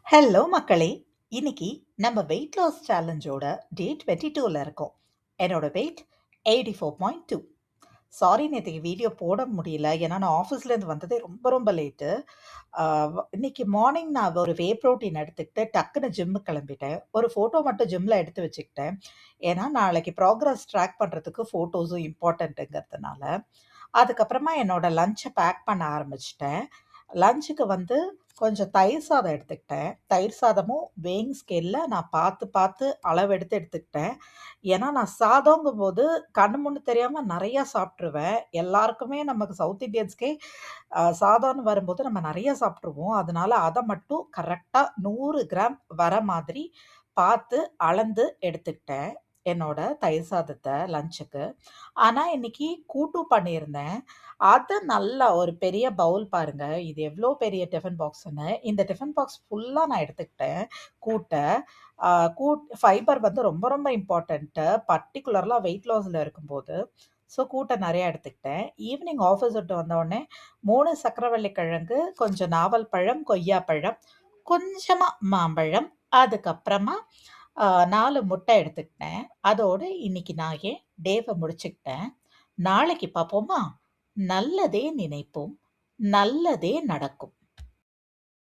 Hello மக்களே! இன்னைக்கு நம்ம வெயிட் லாஸ் சேலஞ்சோட டே 22ல இருக்கோம். என்னோட வெயிட் 84.2. சாரி நேத்தைக்கு வீடியோ போட முடியல. ஏன்னா நான் ஆஃபீஸ்லேருந்து வந்ததே ரொம்ப ரொம்ப லேட்டு. இன்னைக்கு மார்னிங் நான் ஒரு வே புரோட்டீன் எடுத்துக்கிட்டு டக்குனு ஜிம்முக்கு கிளம்பிட்டேன். ஒரு ஃபோட்டோ மட்டும் ஜிம்ல எடுத்து வச்சுக்கிட்டேன். ஏன்னா நாளைக்கு ப்ராக்ரஸ் ட்ராக் பண்ணுறதுக்கு ஃபோட்டோஸும் இம்பார்ட்டன்ட்டுங்கிறதுனால. அதுக்கப்புறமா என்னோட லஞ்சை பேக் பண்ண ஆரம்பிச்சுட்டேன். லஞ்சுக்கு வந்து கொஞ்சம் தயிர் சாதம் எடுத்துக்கிட்டேன். தயிர் சாதமும் வேயிங் ஸ்கேல்ல நான் பார்த்து பார்த்து அளவெடுத்து எடுத்துக்கிட்டேன். ஏன்னா நான் சாதங்கும்போது கண்ணு முன்னு தெரியாம நெறையா சாப்ட்டுருவேன். எல்லாருக்குமே நமக்கு சவுத் இண்டியன்ஸ்க்கே சாதம்னு வரும்போது நம்ம நெறைய சாப்ட்டுருவோம். அதனால அத மட்டும் கரெக்ட்டா 100 கிராம் வர மாதிரி பார்த்து அளந்து எடுத்துக்கிட்டேன். என்னோட தயிர் சாதத்த லஞ்சுக்கு. ஆனா இன்னைக்கு கூட்டு பண்ணியிருந்தேன். அத நல்லா ஒரு பெரிய பவுல் பாருங்க. இது எவ்ளோ பெரிய டிஃபன் பாக்ஸ்ன்னு. இந்த டிஃபன் பாக்ஸ் ஃபுல்லா நான் எடுத்துக்கிட்டேன் கூட்ட. அ ஃபைபர் வந்து ரொம்ப ரொம்ப இம்பார்ட்டன்ட்டு. பர்ட்டிகுலர்லா வெயிட் லாஸ்ல இருக்கும்போது. ஸோ கூட்ட நெறையா எடுத்துக்கிட்டேன். ஈவினிங் ஆஃபீஸ் விட்டு வந்தோனே 3 சர்க்கரவள்ளி கிழங்கு, கொஞ்சம் நாவல் பழம், கொய்யாப்பழம், கொஞ்சமா மாம்பழம், அதுக்கப்புறமா 4 முட்டை எடுத்துக்கிட்டேன். அதோட இன்னைக்கு நான் என் டேவ முடிச்சுக்கிட்டேன். நாளைக்கு பார்ப்போமா? நல்லதே நினைப்போம், நல்லதே நடக்கும்.